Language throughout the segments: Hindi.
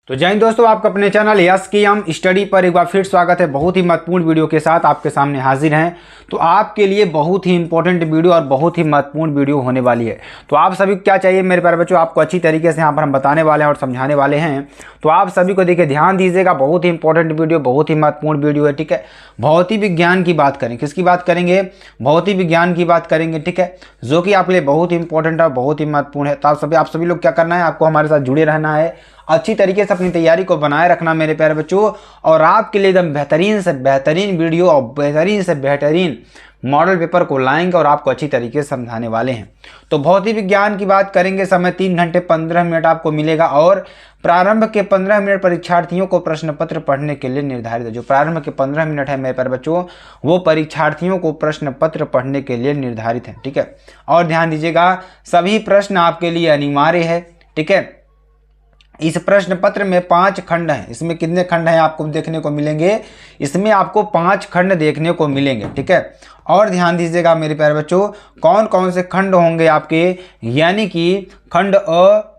तो जय हिंद दोस्तों, आपका अपने चैनल यस की हम स्टडी पर एक बार फिर स्वागत है। बहुत ही महत्वपूर्ण वीडियो के साथ आपके सामने हाजिर हैं। तो आपके लिए बहुत ही इंपॉर्टेंट वीडियो और बहुत ही महत्वपूर्ण वीडियो होने वाली है। तो आप सभी को क्या चाहिए मेरे प्यारे बच्चों, आपको अच्छी तरीके से यहाँ पर हम बताने वाले हैं और समझाने वाले हैं। तो आप सभी को देखिए ध्यान दीजिएगा, बहुत ही इंपॉर्टेंट वीडियो, बहुत ही महत्वपूर्ण वीडियो है। ठीक है, भौतिक विज्ञान की बात करें, किसकी बात करेंगे? भौतिक विज्ञान की बात करेंगे। ठीक है, जो कि आपके लिए बहुत ही इंपॉर्टेंट और बहुत ही महत्वपूर्ण है। तो आप सभी लोग क्या करना है, आपको हमारे साथ जुड़े रहना है, अच्छी तरीके से अपनी तैयारी को बनाए रखना मेरे प्यारे बच्चों। और आपके लिए एकदम बेहतरीन से बेहतरीन वीडियो और बेहतरीन से बेहतरीन मॉडल पेपर को लाएंगे और आपको अच्छी तरीके से समझाने वाले हैं। तो भौतिक विज्ञान की बात करेंगे, समय 3 घंटे 15 मिनट आपको मिलेगा और प्रारंभ के 15 मिनट परीक्षार्थियों को प्रश्न पत्र पढ़ने के लिए निर्धारित है। जो प्रारंभ के 15 मिनट है मेरे प्यारे बच्चों, वो परीक्षार्थियों को प्रश्न पत्र पढ़ने के लिए निर्धारित है। ठीक है, और ध्यान दीजिएगा, सभी प्रश्न आपके लिए अनिवार्य है। ठीक है, इस प्रश्न पत्र में 5 खंड हैं। इसमें कितने खंड हैं आपको देखने को मिलेंगे? इसमें आपको 5 खंड देखने को मिलेंगे। ठीक है, और ध्यान दीजिएगा मेरे प्यारे बच्चों, कौन कौन से खंड होंगे आपके, यानी कि खंड अ,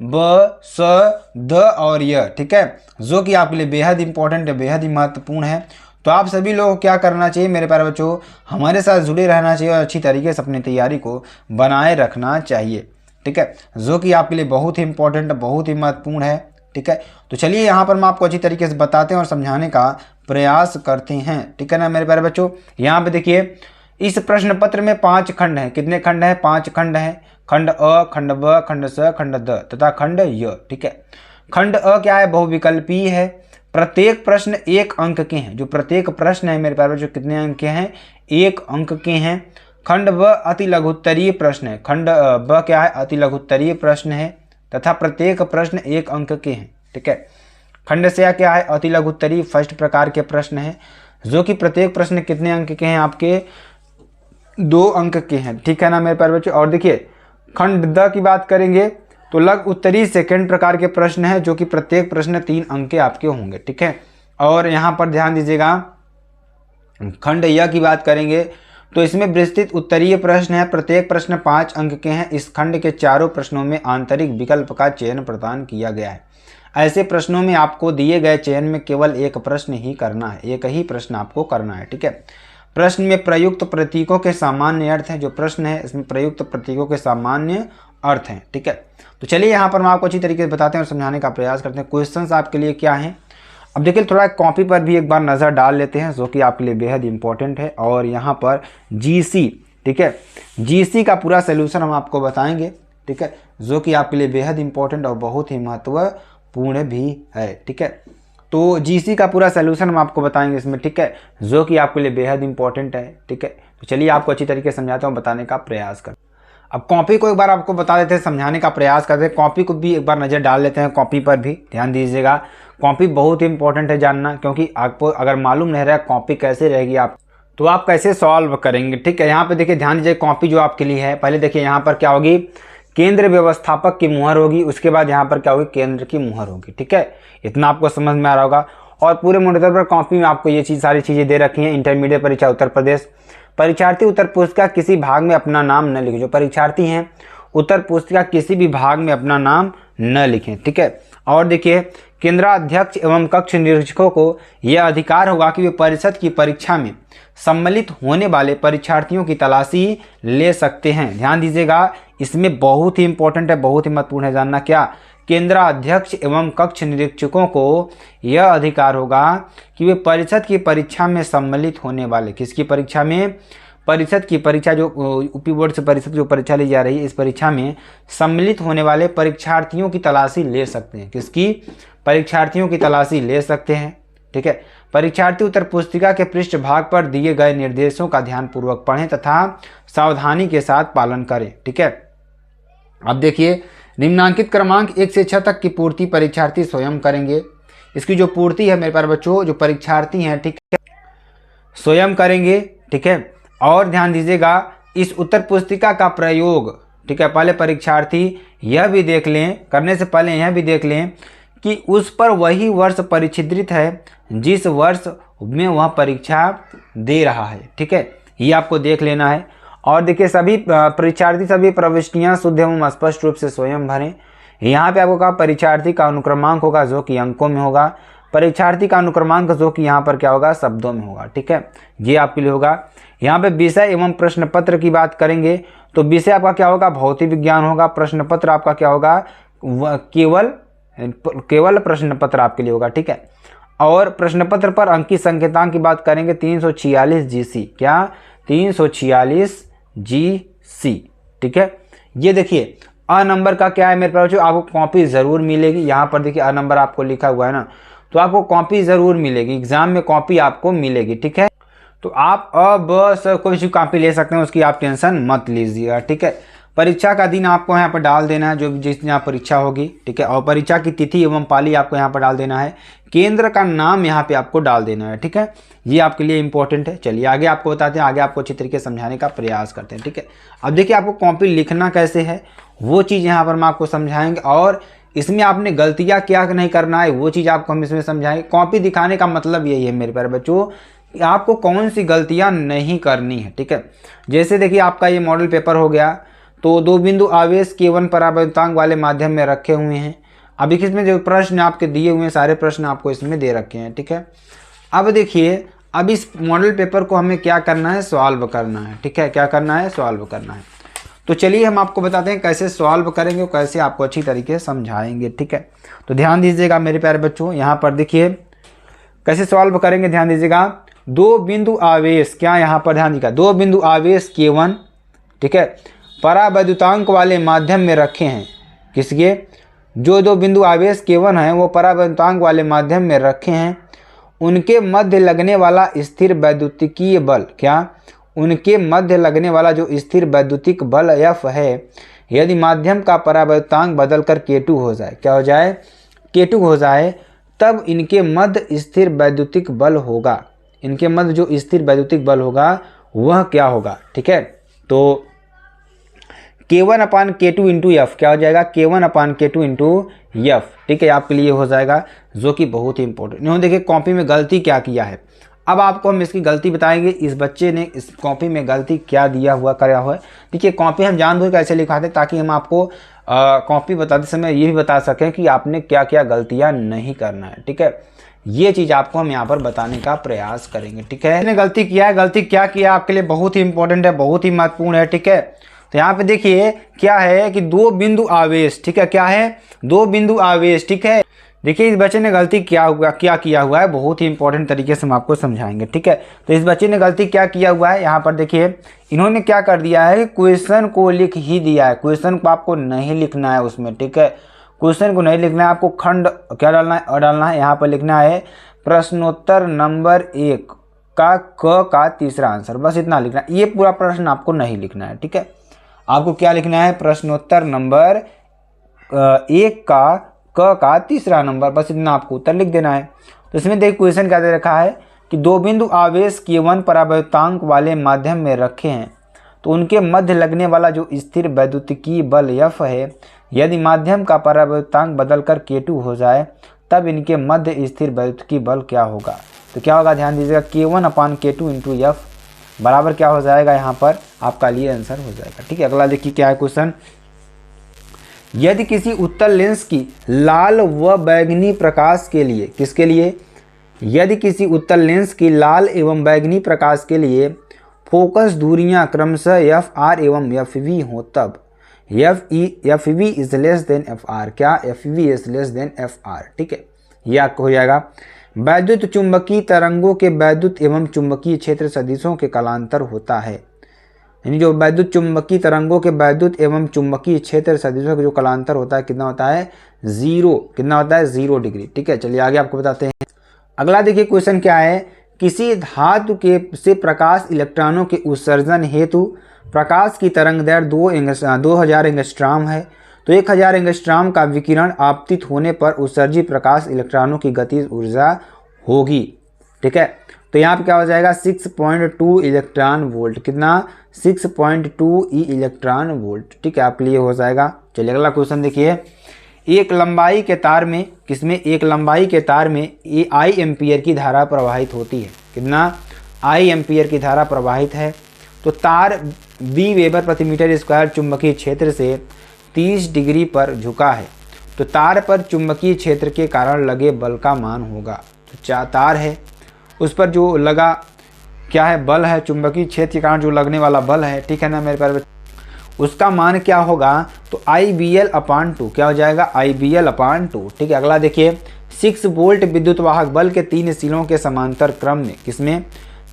ब, स, द और य। ठीक है, जो कि आपके लिए बेहद इंपॉर्टेंट है, बेहद ही महत्वपूर्ण है। तो आप सभी लोगों को क्या करना चाहिए मेरे प्यारे बच्चों, हमारे साथ जुड़े रहना चाहिए और अच्छी तरीके से अपनी तैयारी को बनाए रखना चाहिए। ठीक है, जो कि आपके लिए बहुत ही इंपॉर्टेंट, बहुत ही महत्वपूर्ण है। ठीक है, तो चलिए यहाँ पर हम आपको अच्छी तरीके से बताते हैं और समझाने का प्रयास करते हैं। ठीक है ना मेरे प्यारे बच्चों, यहाँ पे देखिए, इस प्रश्न पत्र में 5 खंड हैं। कितने खंड हैं? 5 खंड हैं। खंड अ, खंड ब, खंड स, खंड द तथा खंड य। ठीक है, खंड अ क्या है? बहुविकल्पीय है। प्रत्येक प्रश्न 1 अंक के हैं। जो प्रत्येक प्रश्न है मेरे प्यारे बच्चों, कितने अंक के हैं? 1 अंक के हैं। खंड ब अति लघुत्तरीय प्रश्न है। खंड ब क्या है? अति लघुत्तरीय प्रश्न है तथा प्रत्येक प्रश्न 1 अंक के हैं। ठीक है, खंड से क्या है? अति लघुत्तरीय फर्स्ट प्रकार के प्रश्न है, जो कि प्रत्येक प्रश्न कितने अंक के हैं? आपके 2 अंक के हैं। ठीक है ना मेरे प्यारे बच्चों। और देखिए, खंड द की बात करेंगे तो लघु उत्तरीय सेकंड प्रकार के प्रश्न है, जो कि प्रत्येक प्रश्न 3 अंक के आपके होंगे। ठीक है, और यहाँ पर ध्यान दीजिएगा, खंड य की बात करेंगे तो इसमें विस्तृत उत्तरीय प्रश्न है। प्रत्येक प्रश्न 5 अंक के हैं। इस खंड के चारों प्रश्नों में आंतरिक विकल्प का चयन प्रदान किया गया है। ऐसे प्रश्नों में आपको दिए गए चयन में केवल एक प्रश्न ही करना है, एक ही प्रश्न आपको करना है। ठीक है, प्रश्न में प्रयुक्त प्रतीकों के सामान्य अर्थ हैं। जो प्रश्न है इसमें प्रयुक्त प्रतीकों के सामान्य अर्थ हैं। ठीक है, तो चलिए यहाँ पर हम आपको अच्छी तरीके से बताते हैं और समझाने का प्रयास करते हैं। क्वेश्चंस आपके लिए क्या हैं, अब देखिए थोड़ा कॉपी पर भी एक बार नज़र डाल लेते हैं, जो कि आपके लिए बेहद इंपॉर्टेंट है। और यहाँ पर जीसी, ठीक है, जीसी का पूरा सोल्यूशन हम आपको बताएंगे। ठीक है, जो कि आपके लिए बेहद इंपॉर्टेंट और बहुत ही महत्वपूर्ण भी है। ठीक है, तो जीसी का पूरा सोल्यूशन हम आपको बताएंगे इसमें। ठीक है, जो कि आपके लिए बेहद इंपॉर्टेंट है। ठीक है, तो चलिए आपको अच्छी तरीके से समझाता हूँ, बताने का प्रयास कर। अब कॉपी को एक बार आपको बता देते हैं, समझाने का प्रयास करते हैं। कॉपी को भी एक बार नज़र डाल लेते हैं, कॉपी पर भी ध्यान दीजिएगा। कॉपी बहुत इंपॉर्टेंट है जानना, क्योंकि आपको अगर मालूम नहीं रहा कॉपी कैसे रहेगी आप, तो आप कैसे सॉल्व करेंगे। ठीक है, यहाँ पे देखिए ध्यान दीजिए, कॉपी जो आपके लिए है, पहले देखिए यहाँ पर क्या होगी, केंद्र व्यवस्थापक की मुहर होगी। उसके बाद यहाँ पर क्या होगी, केंद्र की मुहर होगी। ठीक है, इतना आपको समझ में आ रहा होगा। और पूरे मॉनिटर पर कॉपी में आपको ये सारी चीज़ें दे रखी हैं। इंटरमीडिएट परीक्षा उत्तर प्रदेश, परीक्षार्थी उत्तर पुस्तिका किसी भाग में अपना नाम न लिखे। जो परीक्षार्थी हैं उत्तर पुस्तिका किसी भी भाग में अपना नाम न लिखें। ठीक है, और देखिए, केंद्राध्यक्ष एवं कक्ष निरीक्षकों को यह अधिकार होगा कि वे परिषद की परीक्षा में सम्मिलित होने वाले परीक्षार्थियों की तलाशी ले सकते हैं। ध्यान दीजिएगा, इसमें बहुत ही इंपॉर्टेंट है, बहुत ही महत्वपूर्ण है जानना। क्या? केंद्राध्यक्ष एवं कक्ष निरीक्षकों को यह अधिकार होगा कि वे परिषद की परीक्षा में सम्मिलित होने वाले, किसकी परीक्षा में? परिषद की परीक्षा, जो यूपी बोर्ड से परिषद जो परीक्षा ली जा रही है, इस परीक्षा में सम्मिलित होने वाले परीक्षार्थियों की तलाशी ले सकते हैं। किसकी? परीक्षार्थियों की तलाशी ले सकते हैं। ठीक है, परीक्षार्थी उत्तर पुस्तिका के पृष्ठ भाग पर दिए गए निर्देशों का ध्यानपूर्वक पढ़ें तथा सावधानी के साथ पालन करें। ठीक है, अब देखिए, निम्नांकित क्रमांक 1 से 6 तक की पूर्ति परीक्षार्थी स्वयं करेंगे। इसकी जो पूर्ति है मेरे प्यारे बच्चों, जो परीक्षार्थी हैं, ठीक है, स्वयं करेंगे। ठीक है, और ध्यान दीजिएगा, इस उत्तर पुस्तिका का प्रयोग, ठीक है, पहले परीक्षार्थी यह भी देख लें, करने से पहले यह भी देख लें कि उस पर वही वर्ष परिच्छिद्रित है जिस वर्ष में वह परीक्षा दे रहा है। ठीक है, ये आपको देख लेना है। और देखिए, सभी परीक्षार्थी सभी प्रविष्टियां शुद्ध एवं स्पष्ट रूप से स्वयं भरें। यहाँ पे आपको कहा परीक्षार्थी का अनुक्रमांक होगा जो कि अंकों में होगा, परीक्षार्थी का अनुक्रमांक जो कि यहाँ पर क्या होगा शब्दों में होगा। ठीक है, ये आपके लिए होगा। यहाँ पे विषय एवं प्रश्न पत्र की बात करेंगे तो विषय आपका क्या होगा भौतिक विज्ञान होगा, प्रश्न पत्र आपका क्या होगा केवल प्रश्न पत्र आपके लिए होगा। ठीक है, और प्रश्न पत्र पर अंक की संकेतांक की बात करेंगे 346 GC, क्या 346 GC। ठीक है, ये देखिए अ नंबर का क्या है मेरे पास, जो आपको कॉपी ज़रूर मिलेगी। यहाँ पर देखिए अ नंबर आपको लिखा हुआ है ना, तो आपको कॉपी ज़रूर मिलेगी, एग्जाम में कॉपी आपको मिलेगी। ठीक है, तो आप अ ब स कोई सी कॉपी ले सकते हैं, उसकी आप टेंशन मत लीजिएगा। ठीक है, परीक्षा का दिन आपको यहाँ पर डाल देना है, जो जिस दिन यहाँ परीक्षा होगी। ठीक है, और परीक्षा की तिथि एवं पाली आपको यहाँ पर डाल देना है, केंद्र का नाम यहाँ पे आपको डाल देना है। ठीक है, ये आपके लिए इंपॉर्टेंट है। चलिए आगे आपको बताते हैं, आगे आपको अच्छी तरीके से समझाने का प्रयास करते हैं। ठीक है, अब देखिए आपको कॉपी लिखना कैसे है वो चीज़ यहाँ पर हम आपको समझाएंगे, और इसमें आपने गलतियाँ क्या नहीं करना है वो चीज़ आपको हम इसमें समझाएंगे। कॉपी दिखाने का मतलब यही है मेरे प्यारे बच्चों, आपको कौन सी गलतियाँ नहीं करनी है। ठीक है, जैसे देखिए आपका ये मॉडल पेपर हो गया, तो 2 बिंदु आवेश केवल परावर्तांक वाले माध्यम में रखे हुए हैं। अब इसमें जो प्रश्न आपके दिए हुए हैं सारे प्रश्न आपको इसमें दे रखे हैं। ठीक है, अब देखिए अब इस मॉडल पेपर को हमें क्या करना है सॉल्व करना है। ठीक है, क्या करना है सॉल्व करना है। तो चलिए हम आपको बताते हैं कैसे सॉल्व करेंगे और कैसे आपको अच्छी तरीके से समझाएंगे। ठीक है, तो ध्यान दीजिएगा मेरे प्यारे बच्चों, यहाँ पर देखिए कैसे सॉल्व करेंगे, ध्यान दीजिएगा। 2 बिंदु आवेश, क्या यहाँ पर ध्यान दीजिएगा, 2 बिंदु आवेश केवल, ठीक है, परावैद्युतांक वाले माध्यम में रखे हैं। किसके, जो 2 बिंदु आवेश केवल हैं वो परावैद्युतांक वाले माध्यम में रखे हैं, उनके मध्य लगने वाला स्थिर वैद्युतिकीय बल, क्या उनके मध्य लगने वाला जो स्थिर वैद्युतिक बल F है, यदि माध्यम का परावैद्युतांक बदलकर K2 हो जाए, क्या हो जाए K2 हो जाए, तब इनके मध्य स्थिर वैद्युतिक बल होगा। इनके मध्य जो स्थिर वैद्युतिक बल होगा वह क्या होगा। ठीक है, तो K1/K2 इंटू F क्या हो जाएगा, K1/K2 इंटू F। ठीक है, आपके लिए हो जाएगा, जो कि बहुत ही इंपॉर्टेंट। इन्होंने देखिए कॉपी में गलती क्या किया है, अब आपको हम इसकी गलती बताएंगे। इस बच्चे ने इस कॉपी में गलती क्या दिया हुआ कराया हुआ है। देखिए कॉपी हम जानबूझ कैसे लिखाते हैं, ताकि हम आपको कॉपी बताते समय ये भी बता सकें कि आपने क्या क्या गलतियां नहीं करना है। ठीक है, ये चीज़ आपको हम यहाँ पर बताने का प्रयास करेंगे। ठीक है, इसने गलती किया है, गलती क्या किया आपके लिए बहुत ही इंपॉर्टेंट है, बहुत ही महत्वपूर्ण है। ठीक है, तो यहाँ पे देखिए क्या है कि 2 बिंदु आवेश, ठीक है, क्या है 2 बिंदु आवेश। ठीक है, देखिए इस बच्चे ने गलती क्या किया हुआ है, बहुत ही इंपॉर्टेंट तरीके से हम आपको समझाएंगे। ठीक है, तो इस बच्चे ने गलती क्या किया हुआ है, यहाँ पर देखिए इन्होंने क्या कर दिया है, क्वेश्चन को लिख ही दिया है, क्वेश्चन को आपको नहीं लिखना है उसमें। ठीक है, क्वेश्चन को नहीं लिखना है, आपको खंड क्या डालना है डालना है, यहाँ पर लिखना है प्रश्नोत्तर नंबर 1 का क का तीसरा आंसर, बस इतना लिखना है। ये पूरा प्रश्न आपको नहीं लिखना है। ठीक है, आपको क्या लिखना है, प्रश्नोत्तर नंबर 1 का क का तीसरा नंबर, बस इतना आपको उत्तर लिख देना है। तो इसमें देखिए क्वेश्चन क्या दे रखा है कि 2 बिंदु आवेश K1 परावैद्युतांक वाले माध्यम में रखे हैं, तो उनके मध्य लगने वाला जो स्थिर वैद्युतिकीय बल F है, यदि माध्यम का परावैद्युतांक बदलकर K2 हो जाए, तब इनके मध्य स्थिर वैद्युतिकीय बल क्या होगा। तो क्या होगा, ध्यान दीजिएगा, K1/K2 इंटू F बराबर क्या हो जाएगा, यहाँ पर आपका लिए आंसर हो जाएगा। ठीक है, अगला देखिए क्या है क्वेश्चन। यदि किसी उत्तल लेंस की लाल व बैंगनी प्रकाश के लिए, किसके लिए, यदि किसी उत्तल लेंस की लाल एवं बैंगनी प्रकाश के लिए फोकस दूरियां क्रमशः FR एवं FV हो, तब FV is less than FR, क्या FV is less than FR। ठीक है, ये आपको हो जाएगा। वैद्युत चुंबकीय तरंगों के वैद्युत एवं चुंबकीय क्षेत्र सदिशों के कालांतर होता है, यानी जो वैद्युत चुंबकीय तरंगों के वैद्युत एवं चुंबकीय क्षेत्र सदिशों का जो कालांतर होता है कितना होता है, 0, कितना होता है 0 डिग्री। ठीक है, चलिए आगे आपको बताते हैं। अगला देखिए क्वेश्चन क्या है, किसी धातु के से प्रकाश इलेक्ट्रॉनों के उत्सर्जन हेतु प्रकाश की तरंग दैर्घ्य 2000 एंगस्ट्रॉम है, तो 1000 एंगस्ट्रॉम का विकिरण आपतित होने पर उत्सर्जित प्रकाश इलेक्ट्रॉनों की गतिज ऊर्जा होगी। ठीक है, तो यहाँ पे क्या हो जाएगा 6.2 इलेक्ट्रॉन वोल्ट, कितना 6.2 इलेक्ट्रॉन वोल्ट। ठीक है, आपके लिए हो जाएगा। चलिए अगला क्वेश्चन देखिए, एक लंबाई के तार में, किसमें, एक लंबाई के तार में I एम्पियर की धारा प्रवाहित होती है, कितना I एम्पियर की धारा प्रवाहित है, तो तार B वेबर प्रति मीटर स्क्वायर चुंबकीय क्षेत्र से 30 डिग्री पर झुका है, तो तार पर चुंबकीय क्षेत्र के कारण लगे बल का मान होगा। तो तार है, उस पर जो लगा क्या है, बल है, चुंबकीय क्षेत्र के कारण जो लगने वाला बल है, ठीक है ना मेरे प्यारे, उसका मान क्या होगा, तो IBL/2 क्या हो जाएगा, IBL/2। ठीक है, अगला देखिए 6 वोल्ट विद्युत वाहक बल के 3 सिलों के समांतर क्रम में, किसमें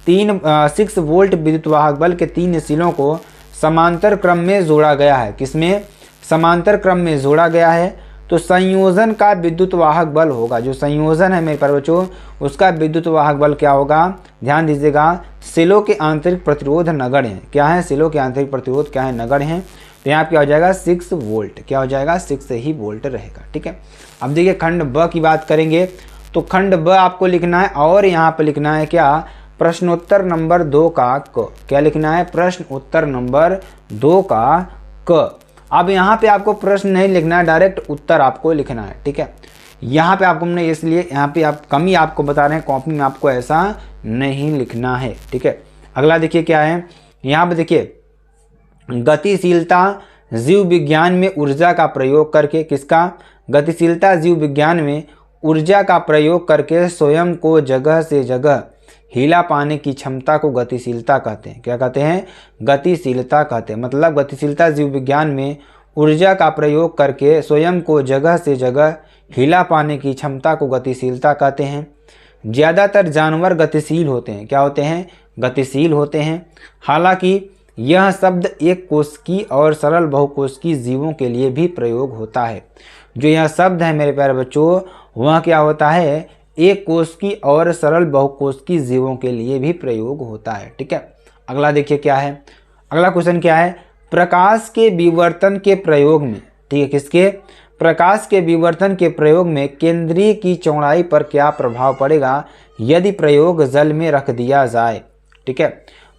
6 वोल्ट विद्युत वाहक बल के 3 सिलों को समांतर क्रम में जोड़ा गया है, किसमें समांतर क्रम में जोड़ा गया है। तो संयोजन का विद्युत वाहक बल होगा, जो संयोजन है मेरे प्यारे बच्चों, उसका विद्युत वाहक बल क्या होगा, ध्यान दीजिएगा, सिलों के आंतरिक प्रतिरोध नगण्य है। क्या है, सिलों के आंतरिक प्रतिरोध क्या है, नगण्य है। तो यहाँ क्या हो जाएगा 6 वोल्ट, क्या हो जाएगा 6 ही वोल्ट रहेगा। ठीक है, अब देखिए खंड ब की बात करेंगे। तो खंड ब आपको लिखना है और यहाँ पर लिखना है क्या, प्रश्नोत्तर नंबर 2 का क। क्या लिखना है, प्रश्न उत्तर नंबर 2 का क। अब यहाँ पे आपको प्रश्न नहीं लिखना है, डायरेक्ट उत्तर आपको लिखना है। ठीक है, यहाँ पे आपको हमने इसलिए यहाँ पे आप कमी आपको बता रहे हैं, कॉपी में आपको ऐसा नहीं लिखना है। ठीक है, अगला देखिए क्या है, यहाँ पे देखिए गतिशीलता जीव विज्ञान में ऊर्जा का प्रयोग करके, किसका, गतिशीलता जीव विज्ञान में ऊर्जा का प्रयोग करके स्वयं को जगह से जगह हिला पाने की क्षमता को गतिशीलता कहते हैं। क्या कहते हैं, गतिशीलता कहते हैं। मतलब गतिशीलता जीव विज्ञान में ऊर्जा का प्रयोग करके स्वयं को जगह से जगह हिला पाने की क्षमता को गतिशीलता कहते हैं। ज़्यादातर जानवर गतिशील होते हैं, क्या होते हैं, गतिशील होते हैं। हालांकि यह शब्द एक कोशिकीय और सरल बहुकोशिकीय जीवों के लिए भी प्रयोग होता है। जो यह शब्द है मेरे प्यारे बच्चों, वह क्या होता है, एक कोशिकीय और सरल बहुकोशिकीय जीवों के लिए भी प्रयोग होता है। ठीक है, अगला देखिए क्या है, अगला क्वेश्चन क्या है, प्रकाश के विवर्तन के प्रयोग में, ठीक है, किसके, प्रकाश के विवर्तन के प्रयोग में केंद्रीय की चौड़ाई पर क्या प्रभाव पड़ेगा यदि प्रयोग जल में रख दिया जाए। ठीक है,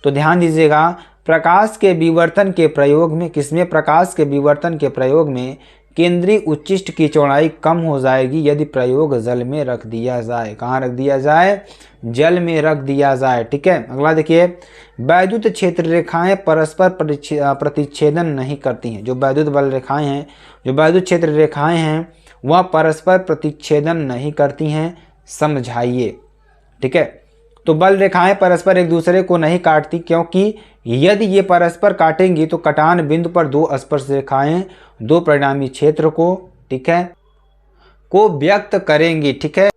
तो ध्यान दीजिएगा, प्रकाश के विवर्तन के प्रयोग में, किसमें, प्रकाश के विवर्तन के प्रयोग में केंद्रीय उच्चिष्ट की चौड़ाई कम हो जाएगी यदि प्रयोग जल में रख दिया जाए। कहाँ रख दिया जाए, जल में रख दिया जाए। ठीक है, अगला देखिए, वैद्युत क्षेत्र रेखाएं परस्पर प्रतिच्छेदन नहीं करती हैं। जो वैद्युत बल रेखाएं हैं, जो वैद्युत क्षेत्र रेखाएं हैं, वह परस्पर प्रतिच्छेदन नहीं करती हैं, समझाइए। ठीक है, तो बल रेखाएं परस्पर एक दूसरे को नहीं काटती, क्योंकि यदि ये परस्पर काटेंगी तो कटान बिंदु पर 2 स्पर्श रेखाएं 2 परिणामी क्षेत्र को, ठीक है, को व्यक्त करेंगी। ठीक है,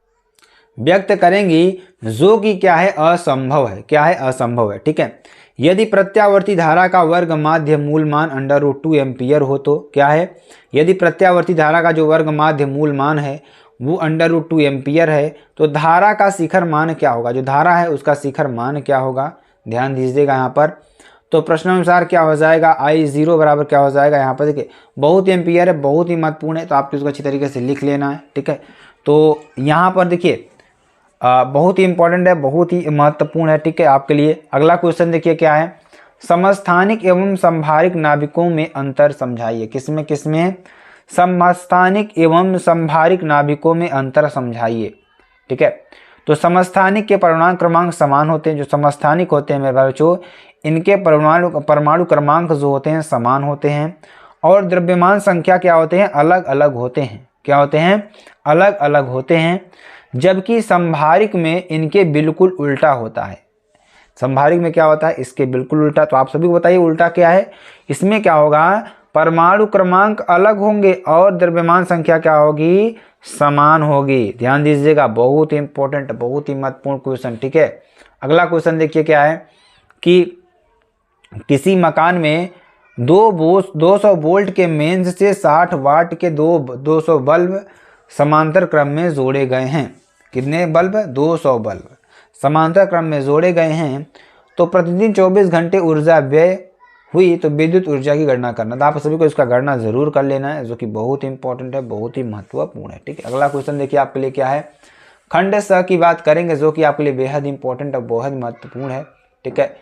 व्यक्त करेंगी, जो कि क्या है, असंभव है। क्या है, असंभव है। ठीक है, यदि प्रत्यावर्ती धारा का वर्ग माध्य मूल मान √2 एम्पियर हो तो क्या है, यदि प्रत्यावर्ती धारा का जो वर्ग माध्य मूल मान है वो √2 एम्पियर है, तो धारा का शिखर मान क्या होगा, जो धारा है उसका शिखर मान क्या होगा, ध्यान दीजिएगा यहाँ पर। तो प्रश्नानुसार क्या हो जाएगा, I0 बराबर क्या हो जाएगा, यहाँ पर देखिए बहुत एम्पियर है, बहुत ही महत्वपूर्ण है, तो आपको इसको अच्छी तरीके से लिख लेना है। ठीक है, तो यहाँ पर देखिए बहुत ही इंपॉर्टेंट है, बहुत ही महत्वपूर्ण है। ठीक है, आपके लिए अगला क्वेश्चन देखिए क्या है, समस्थानिक एवं संभारिक नाभिकों में अंतर समझाइए। किसमें, किसमें, समस्थानिक एवं संभारिक नाभिकों में अंतर समझाइए। ठीक है, तो समस्थानिक के परमाणु क्रमांक समान होते हैं, जो समस्थानिक होते हैं मेरे बच्चों, इनके परमाणु क्रमांक जो होते हैं समान होते हैं, और द्रव्यमान संख्या क्या होते हैं, अलग अलग होते हैं। क्या होते हैं, अलग अलग होते हैं। जबकि संभारिक में इनके बिल्कुल उल्टा होता है। संभारिक में क्या होता है, इसके बिल्कुल उल्टा। तो आप सभी को बताइए उल्टा क्या है, इसमें क्या होगा, परमाणु क्रमांक अलग होंगे और द्रव्यमान संख्या क्या होगी, समान होगी। ध्यान दीजिएगा, बहुत ही इंपॉर्टेंट, बहुत ही महत्वपूर्ण क्वेश्चन। ठीक है, अगला क्वेश्चन देखिए क्या है कि किसी मकान में 200 वोल्ट के मेंस से 60 वाट के 200 बल्ब समांतर क्रम में जोड़े गए हैं। कितने बल्ब, 200 बल्ब समांतर क्रम में जोड़े गए हैं। तो प्रतिदिन 24 घंटे ऊर्जा व्यय हुई तो विद्युत ऊर्जा की गणना करना। तो आप सभी को इसका गणना जरूर कर लेना है, जो कि बहुत ही इंपॉर्टेंट है, बहुत ही महत्वपूर्ण है। ठीक है, अगला क्वेश्चन देखिए आपके लिए क्या है, खंड स की बात करेंगे, जो कि आपके लिए बेहद इंपॉर्टेंट और बहुत महत्वपूर्ण है। ठीक है,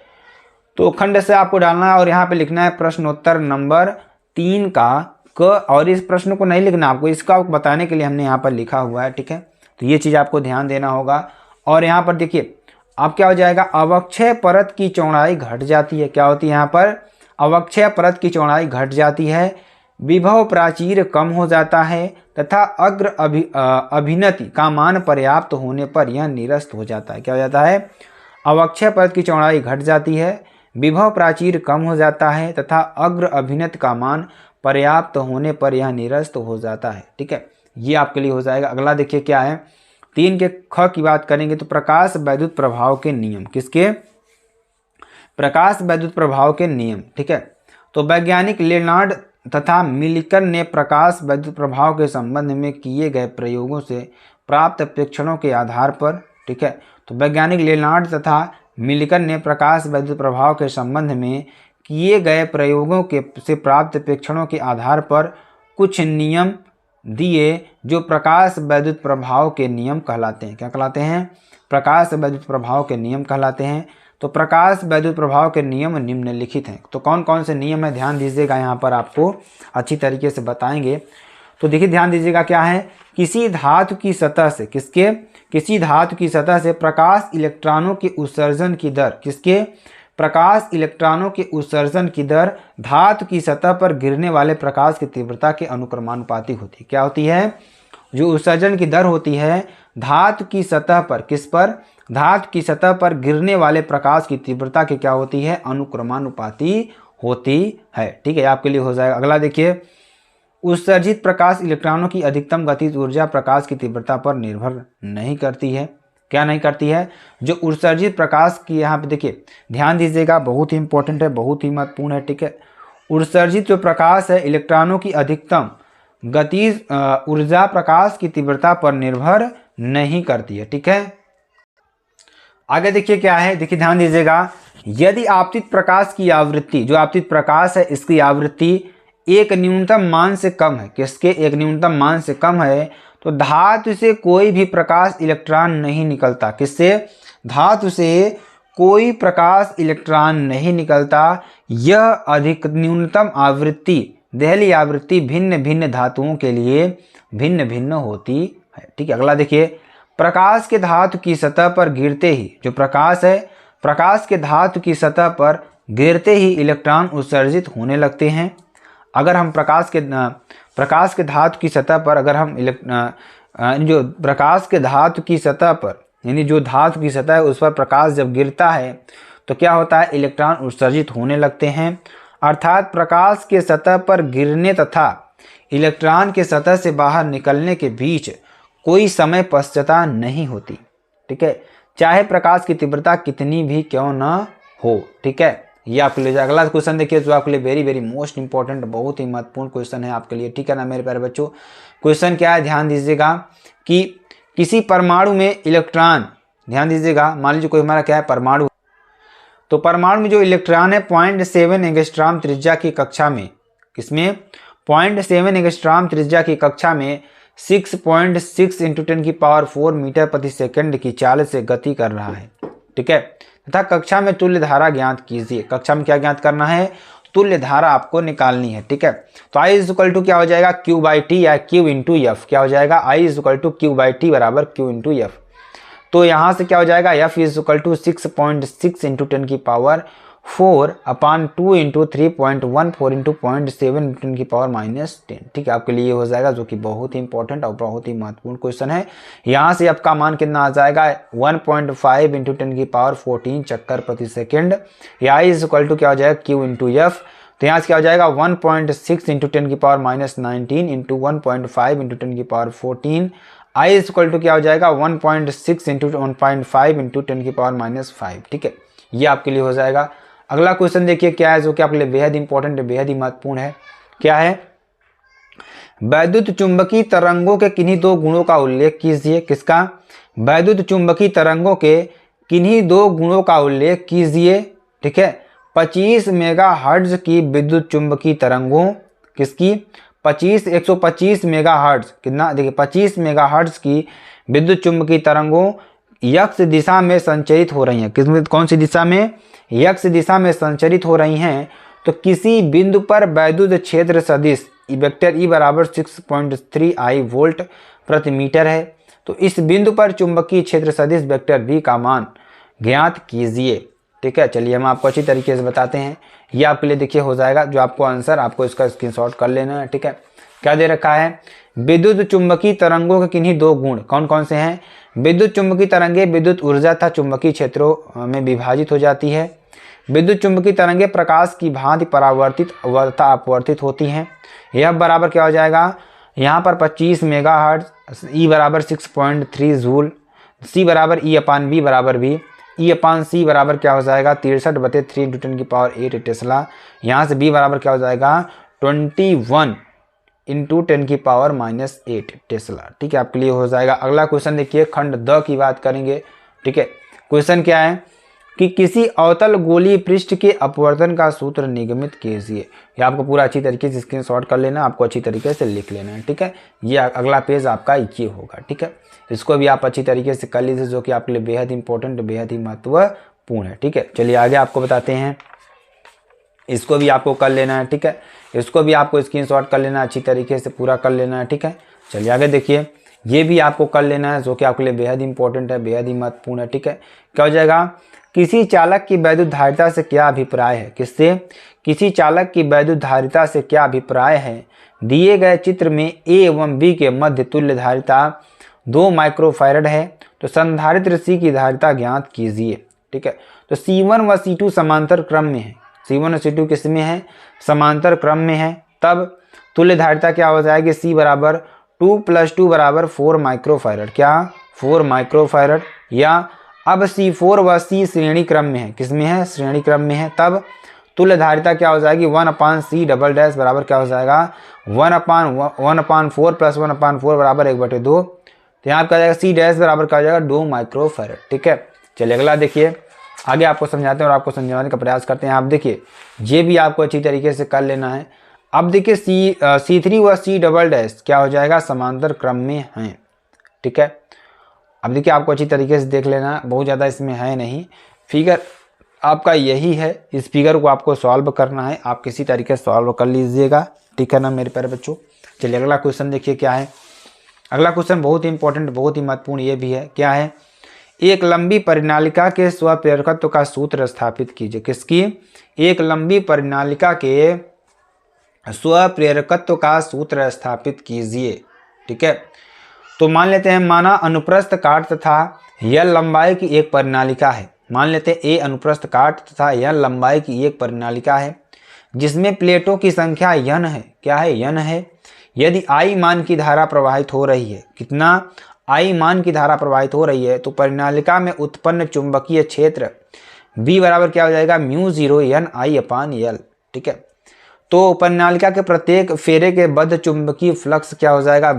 तो खंड से आपको डालना है और यहाँ पे लिखना है प्रश्नोत्तर नंबर 3 का क, और इस प्रश्न को नहीं लिखना आपको, इसका बताने के लिए हमने यहाँ पर लिखा हुआ है। ठीक है, तो ये चीज़ आपको ध्यान देना होगा। और यहाँ पर देखिए अब क्या हो जाएगा, अवक्षय परत की चौड़ाई घट जाती है। क्या होती है यहाँ पर, अवक्षय परत की चौड़ाई घट जाती है विभव प्राचीर कम हो जाता है तथा अग्र अभिनति का मान पर्याप्त होने पर यह निरस्त हो जाता है। क्या हो जाता है? अवक्षय पद की चौड़ाई घट जाती है, विभव प्राचीर कम हो जाता है तथा अग्र अभिनत का मान पर्याप्त होने पर यह निरस्त हो जाता है। ठीक है, ये आपके लिए हो जाएगा। अगला देखिए क्या है, 3 के ख की बात करेंगे तो प्रकाश वैद्युत प्रभाव के नियम। किसके? प्रकाश वैद्युत प्रभाव के नियम। ठीक है, तो वैज्ञानिक लेनार्ड तथा मिलिकन ने प्रकाश वैद्युत प्रभाव के संबंध में किए गए प्रयोगों से प्राप्त प्रेक्षणों के आधार पर, ठीक है, तो वैज्ञानिक लेनार्ड तथा मिलिकन ने प्रकाश वैद्युत प्रभाव के संबंध में किए गए प्रयोगों के से प्राप्त प्रेक्षणों के आधार पर कुछ नियम दिए जो प्रकाश वैद्युत प्रभाव के नियम कहलाते हैं। क्या कहलाते हैं? प्रकाश वैद्युत प्रभाव के नियम कहलाते हैं। तो प्रकाश वैद्युत प्रभाव के नियम निम्नलिखित हैं। तो कौन कौन से नियम है ध्यान दीजिएगा, यहाँ पर आपको अच्छी तरीके से बताएंगे। तो देखिए ध्यान दीजिएगा क्या है, किसी धातु की सतह से, किसके? किसी धातु की सतह से प्रकाश इलेक्ट्रॉनों के उत्सर्जन की दर, किसके? प्रकाश इलेक्ट्रॉनों के उत्सर्जन की दर धातु की सतह पर गिरने वाले प्रकाश की तीव्रता के अनुक्रमानुपाती होती है। क्या होती है? जो उत्सर्जन की दर होती है धातु की सतह पर, किस पर? धातु की सतह पर गिरने वाले प्रकाश की तीव्रता की क्या होती है? अनुक्रमानुपाती होती है। ठीक है, आपके लिए हो जाएगा। अगला देखिए, उत्सर्जित प्रकाश इलेक्ट्रॉनों की अधिकतम गतिज ऊर्जा प्रकाश की तीव्रता पर निर्भर नहीं करती है। क्या नहीं करती है? जो उत्सर्जित प्रकाश की, यहाँ पे देखिए ध्यान दीजिएगा, बहुत ही इंपॉर्टेंट है, बहुत ही महत्वपूर्ण है। ठीक है, उत्सर्जित जो प्रकाश है इलेक्ट्रॉनों की अधिकतम गतिज ऊर्जा प्रकाश की तीव्रता पर निर्भर नहीं करती है। ठीक है, आगे देखिए क्या है, देखिए ध्यान दीजिएगा, यदि आपतित प्रकाश की आवृत्ति, जो आपतित प्रकाश है इसकी आवृत्ति एक न्यूनतम मान से कम है, किसके? एक न्यूनतम मान से कम है, तो धातु से कोई भी प्रकाश इलेक्ट्रॉन नहीं निकलता। किससे? धातु से कोई प्रकाश इलेक्ट्रॉन नहीं निकलता। यह अधिक न्यूनतम आवृत्ति, देहली आवृत्ति भिन्न भिन्न धातुओं के लिए भिन्न भिन्न होती है। ठीक है, अगला देखिए, प्रकाश के धातु की सतह पर गिरते ही, जो प्रकाश है प्रकाश के धातु की सतह पर गिरते ही इलेक्ट्रॉन उत्सर्जित होने लगते हैं। अगर हम प्रकाश के धातु की सतह पर, अगर हम जो प्रकाश के धातु की सतह पर, यानी जो धातु की सतह है उस पर प्रकाश जब गिरता है तो क्या होता है? इलेक्ट्रॉन उत्सर्जित होने लगते हैं। अर्थात प्रकाश के सतह पर गिरने तथा इलेक्ट्रॉन के सतह से बाहर निकलने के बीच कोई समय पश्चाता नहीं होती। ठीक है, चाहे प्रकाश की तीव्रता कितनी भी क्यों ना हो। ठीक है, ये आपके लिए। अगला क्वेश्चन देखिए जो आपके लिए वेरी वेरी मोस्ट इंपॉर्टेंट, बहुत ही महत्वपूर्ण क्वेश्चन है आपके लिए। ठीक है ना मेरे प्यारे बच्चों, क्वेश्चन क्या है ध्यान दीजिएगा कि किसी परमाणु में इलेक्ट्रॉन, ध्यान दीजिएगा, मान लीजिए कोई हमारा क्या है परमाणु, तो परमाणु में जो इलेक्ट्रॉन है 0.7 एंगस्ट्रॉम त्रिज्या की कक्षा में, किसमें? 0.7 एंगस्ट्रॉम त्रिज्या की कक्षा में 6.6 × 10⁴ मीटर प्रति सेकंड की चाल से गति कर रहा है। ठीक है, तथा कक्षा में तुल्य धारा ज्ञात कीजिए। कक्षा में क्या ज्ञात करना है? तुल्य धारा आपको निकालनी है। ठीक है, तो I = क्या हो जाएगा? Q/T या Q × F। क्या हो जाएगा? I = Q/T बराबर Q × F। तो यहाँ से क्या हो जाएगा? F = 6.6 × 10⁴ अपान 2 × 3.14 × 0.7 × 10⁻10। ठीक है, आपके लिए हो जाएगा, जो कि बहुत ही इंपॉर्टेंट और बहुत ही महत्वपूर्ण क्वेश्चन है। यहाँ से आपका मान कितना आ जाएगा? 1.5 × 10⁻14 चक्कर प्रति सेकंड। या I = क्या हो जाएगा? Q × F। तो यहाँ से क्या हो जाएगा? 1.6 × 10⁻19 × 1.5 × 10⁻14। I = क्या हो जाएगा? 1.6 × 1.5 × 10⁻5। ठीक है, ये आपके लिए हो जाएगा। अगला क्वेश्चन देखिए क्या है, जो कि आपके लिए बेहद इंपॉर्टेंट है, बेहद ही महत्वपूर्ण है। क्या है? वैद्युत चुंबकीय तरंगों के किन्हीं 2 गुणों का उल्लेख कीजिए। किसका? वैद्युत चुंबकीय तरंगों के किन्हीं 2 गुणों का उल्लेख कीजिए। ठीक है, 25 मेगाहर्ट्ज की विद्युत चुंबकीय तरंगों, किसकी? 125 मेगाहर्ट्ज, कितना? देखिए 25 मेगाहर्ट्ज की विद्युत चुंबकीय तरंगों x दिशा में संचरित हो रही हैं। किसमें? कौन सी दिशा में? x दिशा में संचरित हो रही हैं। तो किसी बिंदु पर वैद्युत क्षेत्र सदिश वेक्टर E = 6.3 I वोल्ट प्रति मीटर है। तो इस बिंदु पर चुंबकीय क्षेत्र सदिश वेक्टर V का मान ज्ञात कीजिए। ठीक है, चलिए हम आपको अच्छी तरीके से बताते हैं। ये आपके लिए देखिए हो जाएगा जो आपको आंसर, आपको इसका स्क्रीनशॉट कर लेना है। ठीक है, क्या दे रखा है, विद्युत चुंबकीय तरंगों के किन्हीं दो गुण कौन कौन से हैं। विद्युत चुंबकीय तरंगे विद्युत ऊर्जा तथा चुंबकीय क्षेत्रों में विभाजित हो जाती है। विद्युत चुंबकीय तरंगे प्रकाश की भांति परावर्तित तथा अपवर्तित होती हैं। यह बराबर क्या हो जाएगा, यहाँ पर 25 मेगाहर्ट्ज, ई बराबर 6.3 जूल, सी बराबर ई अपान बी बराबर भी ई अपान सी बराबर क्या हो जाएगा 63/3 × 10⁸ टेस्ला। यहाँ से बी बराबर क्या हो जाएगा 21 × 10⁻⁻8 टेस्ला। ठीक है, आपके लिए हो जाएगा। अगला क्वेश्चन देखिए, खंड द की बात करेंगे। ठीक है, क्वेश्चन क्या है कि किसी अवतल गोलीय पृष्ठ के अपवर्तन का सूत्र निगमित कीजिए। ये आपको पूरा अच्छी तरीके से स्क्रीनशॉट कर लेना, आपको अच्छी तरीके से लिख लेना है। ठीक है, ये अगला पेज आपका ये होगा। ठीक है, इसको भी आप अच्छी तरीके से कर लीजिए, जो कि आपके लिए बेहद इंपॉर्टेंट, बेहद ही महत्वपूर्ण है। ठीक है, चलिए आगे आपको बताते हैं, इसको भी आपको कर लेना है। ठीक है, इसको भी आपको स्क्रीनशॉट कर लेना, अच्छी तरीके से पूरा कर लेना है। ठीक है, चलिए आगे देखिए, ये भी आपको कर लेना है, जो कि आपके लिए बेहद इंपॉर्टेंट है, बेहद ही महत्वपूर्ण है। ठीक है, क्या हो जाएगा, किसी चालक की वैद्युत धारिता से क्या अभिप्राय है। किससे, किसी चालक की वैद्युत धारिता से क्या अभिप्राय है। दिए गए चित्र में ए एवं बी के मध्य तुल्य धारिता 2 माइक्रोफैरड है, तो संधारित्र सी की धारिता ज्ञात कीजिए। ठीक है, तो C1 व C2 समांतर क्रम में है, C1 और C2 किस में है, समांतर क्रम में है। तब तुल्य धारिता क्या हो जाएगी, C बराबर 2 + 2 बराबर 4 माइक्रोफैरड, क्या 4 माइक्रोफैरड। या अब C4 व C श्रेणी क्रम में है, किस में है, श्रेणी क्रम में है। तब तुल्य धारिता क्या हो जाएगी 1/C डबल डैश बराबर क्या हो जाएगा 1/4 + 1/4 बराबर 1/2। तो यहाँ क्या जाएगा C डैश बराबर क्या हो जाएगा 2 माइक्रोफैरड। ठीक है, चलिए अगला देखिए, आगे आपको समझाते हैं और आपको समझाने का प्रयास करते हैं। आप देखिए, ये भी आपको अच्छी तरीके से कर लेना है। अब देखिए C3 व C डबल डैश क्या हो जाएगा समांतर क्रम में हैं। ठीक है, अब देखिए आपको अच्छी तरीके से देख लेना, बहुत ज़्यादा इसमें है नहीं, फिगर आपका यही है, इस फिगर को आपको सॉल्व करना है, आप किसी तरीके से सॉल्व कर लीजिएगा। ठीक है ना मेरे प्यारे बच्चों। चलिए अगला क्वेश्चन देखिए क्या है। अगला क्वेश्चन बहुत ही इंपॉर्टेंट, बहुत ही महत्वपूर्ण ये भी है। क्या है, एक लंबी परिनालिका के स्वप्रेरकत्व का सूत्र स्थापित कीजिए। किसकी, एक लंबी परिनालिका के स्वप्रेरकत्व का सूत्र स्थापित कीजिए। ठीक है, तो मान लेते हैं, माना अनुप्रस्थ काट तथा यल लंबाई की एक परिनालिका है। मान लेते हैं ए अनुप्रस्थ काट तथा यल लंबाई की एक परिनालिका है, जिसमें प्लेटों की संख्या n है। क्या है, n है। यदि I मान की धारा प्रवाहित हो रही है, कितना I मान की धारा प्रवाहित हो रही है, तो परिनालिका में उत्पन्न चुंबकीय क्षेत्र B बराबर क्या हो जाएगा μ0 NI/L। ठीक है, तो परिनालिका के प्रत्येक फेरे के बद्ध चुंबकीय फ्लक्स क्या हो जाएगा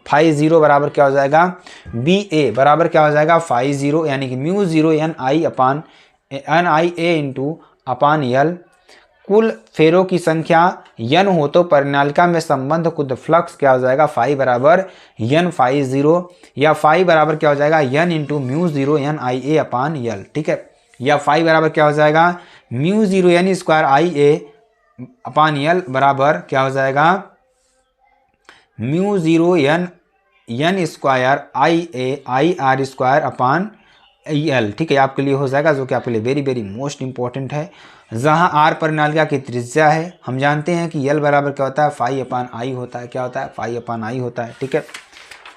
φ0 बराबर क्या हो जाएगा BA बराबर क्या हो जाएगा φ0, यानी कि μ0 NIA/L। कुल फेरों की संख्या n हो तो परिनालिका में संबंध कुल फ्लक्स क्या हो जाएगा φ बराबर n φ0, या φ बराबर क्या हो जाएगा n × μ0 NIA/L। ठीक है, या φ बराबर क्या हो जाएगा μ0 NIA/L बराबर क्या हो जाएगा μ0 n² ठीक है, आपके लिए हो जाएगा, जो कि आपके लिए वेरी वेरी मोस्ट इंपॉर्टेंट है। जहां r परिनालिका की त्रिज्या है, हम जानते हैं कि L बराबर क्या होता है φ/I होता है। क्या होता है, φ/I होता है। ठीक है,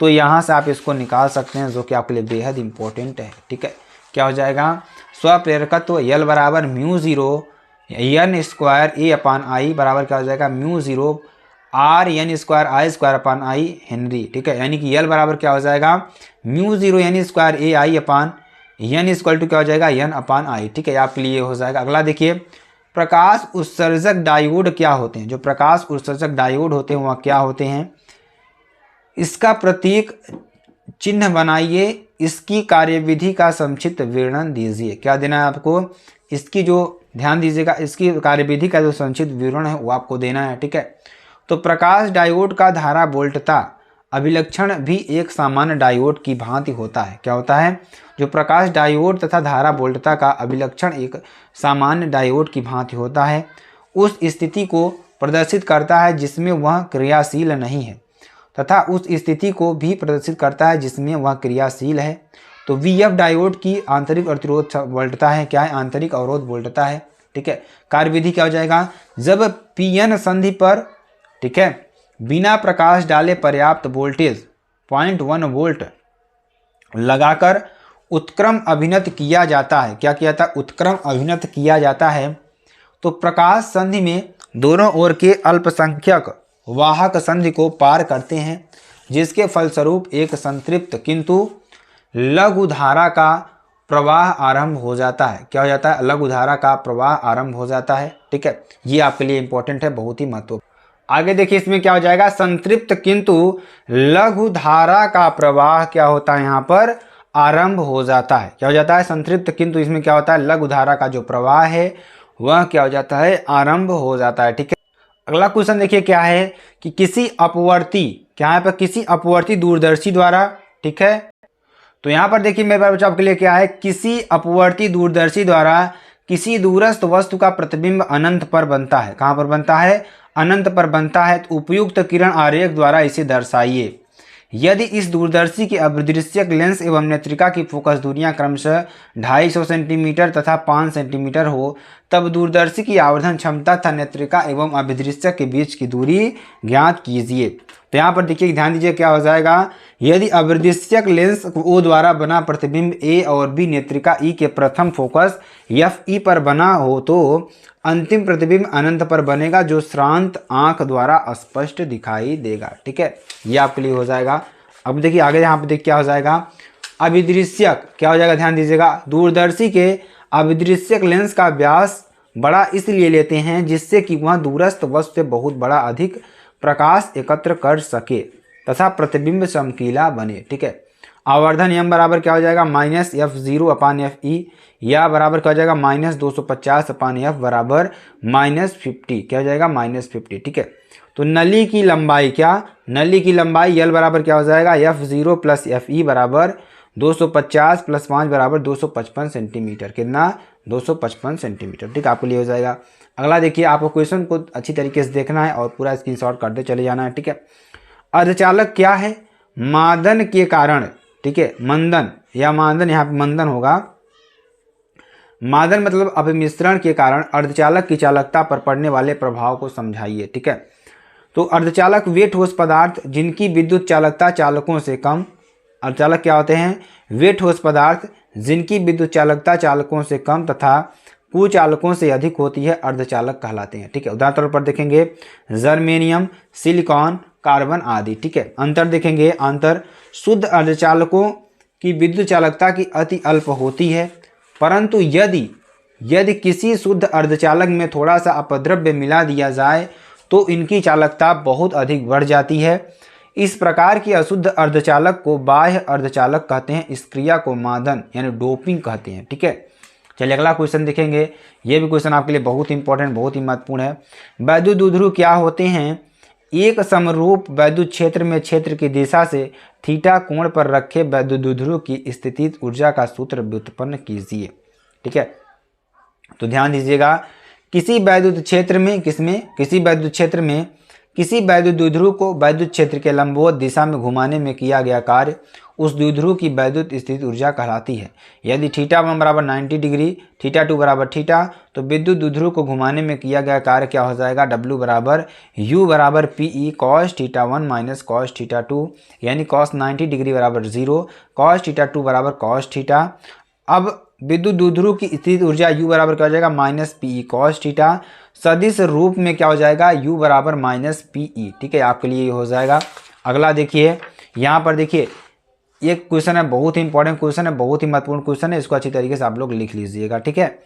तो यहाँ से आप इसको निकाल सकते हैं, जो कि आपके लिए बेहद इंपॉर्टेंट है। ठीक है, क्या हो जाएगा स्वप्रेरकत्व L बराबर μ0 n² A/I बराबर क्या हो जाएगा μ0 r(n²I²/I) हेनरी। ठीक है, यानी कि L बराबर क्या हो जाएगा μ0 n² AI/n इक्वल टू क्या हो जाएगा n/I। ठीक है, आपके लिए हो जाएगा। अगला देखिए, प्रकाश उत्सर्जक डायोड क्या होते हैं। जो प्रकाश उत्सर्जक डायोड होते हैं वह क्या होते हैं, इसका प्रतीक चिन्ह बनाइए, इसकी कार्यविधि का संक्षिप्त विवरण दीजिए। क्या देना है आपको, इसकी जो ध्यान दीजिएगा, इसकी कार्यविधि का जो संक्षिप्त विवरण है वो आपको देना है। ठीक है, तो प्रकाश डायोड का धारा वोल्टता अभिलक्षण भी एक सामान्य डायोड की भांति होता है। क्या होता है, जो प्रकाश डायोड तथा धारा वोल्टता का अभिलक्षण एक सामान्य डायोड की भांति होता है, उस स्थिति को प्रदर्शित करता है जिसमें वह क्रियाशील नहीं है, तथा उस स्थिति को भी प्रदर्शित करता है जिसमें वह क्रियाशील है। तो VF डायोड की आंतरिक प्रतिरोध वोल्टता है, क्या है, आंतरिक अवरोध वोल्टता है। ठीक है, कार्यविधि क्या हो जाएगा, जब PN संधि पर, ठीक है, बिना प्रकाश डाले पर्याप्त वोल्टेज 0.1 वोल्ट लगाकर उत्क्रम अभिनत किया जाता है। क्या किया जाता है, उत्क्रम अभिनत किया जाता है, तो प्रकाश संधि में दोनों ओर के अल्पसंख्यक वाहक संधि को पार करते हैं, जिसके फलस्वरूप एक संतृप्त किंतु लघु धारा का प्रवाह आरंभ हो जाता है। क्या हो जाता है, लघु धारा का प्रवाह आरंभ हो जाता है। ठीक है, ये आपके लिए इंपॉर्टेंट है, बहुत ही महत्वपूर्ण। आगे देखिए इसमें क्या हो जाएगा, संतृप्त किंतु लघु धारा का प्रवाह क्या होता है, यहाँ पर आरंभ हो जाता है। क्या हो जाता है, संतृप्त किंतु इसमें क्या होता है, लघु धारा का जो प्रवाह है वह क्या हो जाता है, आरंभ हो जाता है। ठीक है, अगला क्वेश्चन देखिए क्या है कि किसी अपवर्ती, क्या है पर किसी अपवर्ती दूरदर्शी द्वारा, ठीक है, तो यहाँ पर देखिए मेरे पास आपके लिए क्या है, किसी अपवर्ती दूरदर्शी द्वारा किसी दूरस्थ वस्तु का प्रतिबिंब अनंत पर बनता है। कहाँ पर बनता है, अनंत पर बनता है, तो उपयुक्त किरण आरेख द्वारा इसे दर्शाइए। यदि इस दूरदर्शी के अभिदृश्यक लेंस एवं नेत्रिका की फोकस दूरियां क्रमशः 250 सेंटीमीटर तथा 5 सेंटीमीटर हो, तब दूरदर्शी की आवर्धन क्षमता तथा नेत्रिका एवं अभिदृश्यक के बीच की दूरी ज्ञात कीजिए। तो यहाँ पर देखिए ध्यान दीजिए क्या हो जाएगा, यदि अभिदृश्यक लेंस O द्वारा बना प्रतिबिंब A और B नेत्रिका E के प्रथम फोकस FE पर बना हो, तो अंतिम प्रतिबिंब अनंत पर बनेगा, जो श्रांत आंख द्वारा स्पष्ट दिखाई देगा। ठीक है, ये आपके लिए हो जाएगा। अब देखिए आगे यहाँ पे देखिए क्या हो जाएगा, अभिदृश्यक क्या हो जाएगा, ध्यान दीजिएगा, दूरदर्शी के अभिदृश्यक लेंस का व्यास बड़ा इसलिए लेते हैं जिससे कि वह दूरस्थ वस्तु से बहुत बड़ा अधिक प्रकाश एकत्र कर सके तथा प्रतिबिंब चमकीला बने। ठीक है, आवर्धन नियम बराबर क्या हो जाएगा, -F0/FE, या बराबर क्या हो जाएगा, -250/F बराबर -50, क्या हो जाएगा, -50। ठीक है, तो नली की लंबाई, क्या, नली की लंबाई L बराबर क्या हो जाएगा, F0 + FE बराबर 250 + 5 बराबर 255 सेंटीमीटर। कितना, 255 सेंटीमीटर। ठीक है, आपके लिए हो जाएगा। अगला देखिए, आपको क्वेश्चन को अच्छी तरीके से देखना है और पूरा स्क्रीनशॉट करते चले जाना है। ठीक है, अर्धचालक क्या है, मादन के कारण, ठीक है, मंदन या मादन, यहाँ पे मंदन होगा, मादन मतलब अपमिश्रण के कारण अर्धचालक की चालकता पर पड़ने वाले प्रभाव को समझाइए। ठीक है, तो अर्धचालक वे ठोस पदार्थ जिनकी विद्युत चालकता चालकों से कम, अर्धचालक क्या होते हैं, वे ठोस पदार्थ जिनकी विद्युत चालकता चालकों से कम तथा कुचालकों से अधिक होती है, अर्धचालक कहलाते हैं। ठीक है, उदाहरण तौर पर देखेंगे जर्मेनियम, सिलिकॉन, कार्बन आदि। ठीक है, अंतर देखेंगे, अंतर, शुद्ध अर्धचालकों की विद्युत चालकता की अति अल्प होती है, परंतु यदि किसी शुद्ध अर्धचालक में थोड़ा सा अपद्रव्य मिला दिया जाए तो इनकी चालकता बहुत अधिक बढ़ जाती है। इस प्रकार की अशुद्ध अर्धचालक को बाह्य अर्धचालक कहते हैं। इस क्रिया को मादन यानी डोपिंग कहते हैं। ठीक है, चलिए अगला क्वेश्चन देखेंगे। ये भी क्वेश्चन आपके लिए बहुत इंपॉर्टेंट, बहुत ही महत्वपूर्ण है। वैद्युत द्विध्रुव क्या होते हैं, एक समरूप वैद्युत क्षेत्र में क्षेत्र की दिशा से थीटा कोण पर रखे वैद्युत द्विध्रुव की स्थितिज ऊर्जा का सूत्र व्युत्पन्न कीजिए। ठीक है, तो ध्यान दीजिएगा, किसी वैद्युत क्षेत्र में किसी वैद्युत द्विध्रुव को वैद्युत क्षेत्र के लंबवत दिशा में घुमाने में किया गया कार्य उस द्विध्रुव की वैद्युत स्थिति ऊर्जा कहलाती है। यदि θ1 बराबर 90 डिग्री, θ2 बराबर थीटा, तो विद्युत द्विध्रुव को घुमाने में किया गया कार्य क्या हो जाएगा, W बराबर U बराबर PE cos θ1 माइनस cos θ2, यानी cos 90 डिग्री बराबर 0, cos θ2 बराबर cos थीटा। अब विद्युत द्विध्रुव की स्थिति ऊर्जा U बराबर क्या हो जाएगा, -PE cos थीटा। सदिश रूप में क्या हो जाएगा, U बराबर -PE। ठीक है, आपके लिए ये हो जाएगा। अगला देखिए, यहाँ पर देखिए ये क्वेश्चन है, बहुत ही इंपॉर्टेंट क्वेश्चन है, बहुत ही महत्वपूर्ण क्वेश्चन है, इसको अच्छी तरीके से आप लोग लिख लीजिएगा। ठीक है,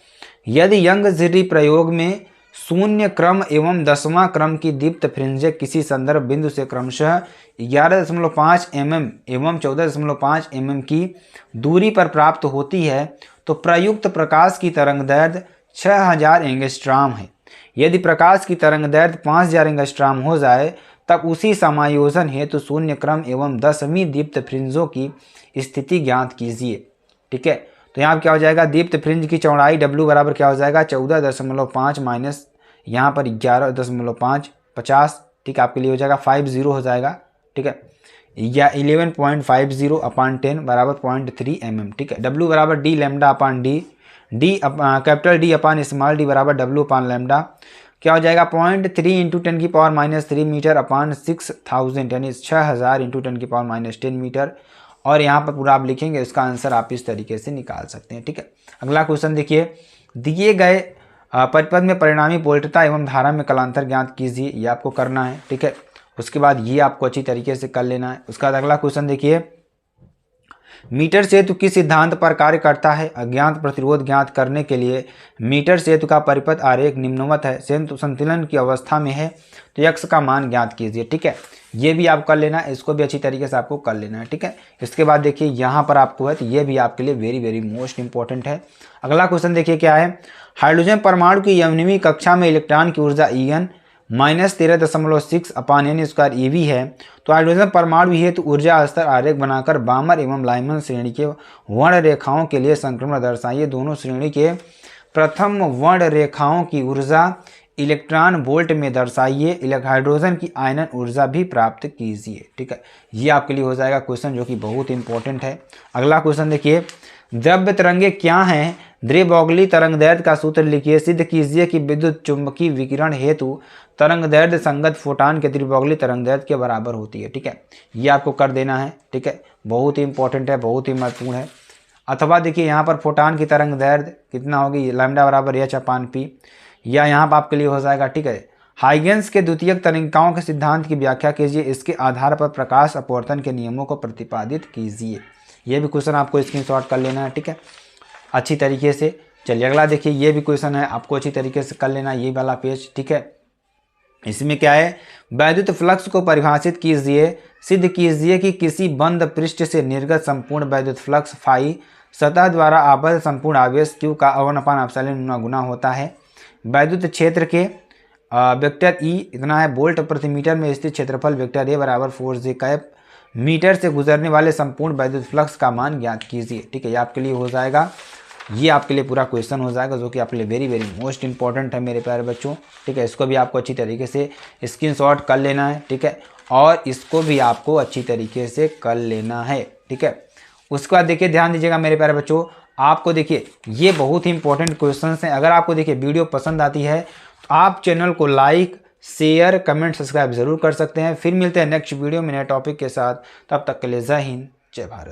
यदि यंग-ज़िर्री प्रयोग में 0 क्रम एवं 10वां क्रम की दीप्त फ्रिंजें किसी संदर्भ बिंदु से क्रमशः 11.5 mm एवं 14.5 mm की दूरी पर प्राप्त होती है, तो प्रयुक्त प्रकाश की तरंगदैर्घ्य 6000 एंगस्ट्रॉम है। यदि प्रकाश की तरंगदैर्घ्य 5000 एंगस्ट्रॉम हो जाए, तब उसी समायोजन हेतु 0 क्रम एवं 10वीं दीप्त फ्रिंजों की स्थिति ज्ञात कीजिए। ठीक है, तो यहाँ क्या हो जाएगा, दीप्त फ्रिंज की चौड़ाई W बराबर क्या हो जाएगा, 14.5 माइनस यहाँ पर 11.5 50। ठीक है, आपके लिए हो जाएगा 50 हो जाएगा। ठीक है, या 11.50 अपान 10 बराबर 0.3 mm। ठीक है, W बराबर D lambda upon D, capital D upon small D बराबर W अपान लैम्डा। क्या हो जाएगा 0.3 इंटू 10⁻³ मीटर अपान 6000 यानी 6000 इंटू 10⁻10 मीटर। और यहाँ पर पूरा आप लिखेंगे, इसका आंसर आप इस तरीके से निकाल सकते हैं। ठीक है, अगला क्वेश्चन देखिए, दिए गए परिपथ में परिणामी वोल्टता एवं धारा में कलांतर ज्ञात कीजिए। ये आपको करना है। ठीक है, उसके बाद ये आपको अच्छी तरीके से कर लेना है। उसका बाद अगला क्वेश्चन देखिए, मीटर सेतु किस सिद्धांत पर कार्य करता है? अज्ञात प्रतिरोध ज्ञात करने के लिए मीटर सेतु का परिपथ आरेख निम्नवत है, सेतु संतुलन की अवस्था में है तो x का मान ज्ञात कीजिए। ठीक है, ये भी आप कर लेना है, इसको भी अच्छी तरीके से आपको कर लेना है। ठीक है, इसके बाद देखिए यहाँ पर आपको है तो ये भी आपके लिए वेरी वेरी मोस्ट इंपॉर्टेंट है। अगला क्वेश्चन देखिए क्या है, हाइड्रोजन परमाणु की यवनिवी कक्षा में इलेक्ट्रॉन की ऊर्जा En -13.6 अपान n स्क्वायर eV है। तो हाइड्रोजन परमाणु हेतु ऊर्जा स्तर आरेख बनाकर बामर एवं लाइमन श्रेणी के वर्ण रेखाओं के लिए संक्रमण दर्शाइए। दोनों श्रेणी के प्रथम वर्ण रेखाओं की ऊर्जा इलेक्ट्रॉन वोल्ट में दर्शाइए, हाइड्रोजन की आयनन ऊर्जा भी प्राप्त कीजिए। ठीक है, ये आपके लिए हो जाएगा क्वेश्चन जो कि बहुत इंपॉर्टेंट है। अगला क्वेश्चन देखिए, द्रव्य तरंगे क्या हैं? द्रे ब्रोगली तरंग दैर्ध्य का सूत्र लिखिए। सिद्ध कीजिए कि विद्युत चुंबकीय विकिरण हेतु तरंग दैर्ध्य संगत फोटान के द्रे ब्रोगली तरंग दैर्ध्य के बराबर होती है। ठीक है, ये आपको कर देना है। ठीक है, बहुत ही इंपॉर्टेंट है, बहुत ही महत्वपूर्ण है। अथवा देखिए यहाँ पर फोटान की तरंग दैर्ध्य कितना होगी, लैम्डा बराबर h अपान p, या यहाँ पर आपके लिए हो जाएगा। ठीक है, हाइगेंस के द्वितीयक तनिकाओं के सिद्धांत की व्याख्या कीजिए। इसके आधार पर प्रकाश अपवर्तन के नियमों को प्रतिपादित कीजिए। ये भी क्वेश्चन आपको स्क्रीनशॉट कर लेना है। ठीक है, अच्छी तरीके से। चलिए अगला देखिए, ये भी क्वेश्चन है, आपको अच्छी तरीके से कर लेना ये वाला पेज। ठीक है, इसमें क्या है, वैद्युत फ्लक्स को परिभाषित कीजिए। सिद्ध कीजिए कि किसी बंद पृष्ठ से निर्गत संपूर्ण वैद्युत फ्लक्स फाई सतह द्वारा आबद्ध संपूर्ण आवेश Q का 1/ε गुना होता है। वैद्युत क्षेत्र के वेक्टर E इतना है, वोल्ट प्रति मीटर में स्थित क्षेत्रफल वेक्टर A बराबर 4j कैप मीटर से गुजरने वाले संपूर्ण वैद्युत फ्लक्स का मान ज्ञात कीजिए। ठीक है, ये आपके लिए हो जाएगा, ये आपके लिए पूरा क्वेश्चन हो जाएगा जो कि आपके लिए वेरी वेरी मोस्ट इंपॉर्टेंट है मेरे प्यारे बच्चों। ठीक है, इसको भी आपको अच्छी तरीके से स्क्रीनशॉट कर लेना है। ठीक है, और इसको भी आपको अच्छी तरीके से कर लेना है। ठीक है, उसके बाद देखिए ध्यान दीजिएगा मेरे प्यारे बच्चों, आपको देखिए ये बहुत ही इंपॉर्टेंट क्वेश्चन हैं। अगर आपको देखिए वीडियो पसंद आती है तो आप चैनल को लाइक शेयर कमेंट सब्सक्राइब जरूर कर सकते हैं। फिर मिलते हैं नेक्स्ट वीडियो में नए टॉपिक के साथ, तब तक के लिए जय हिंद जय भारत।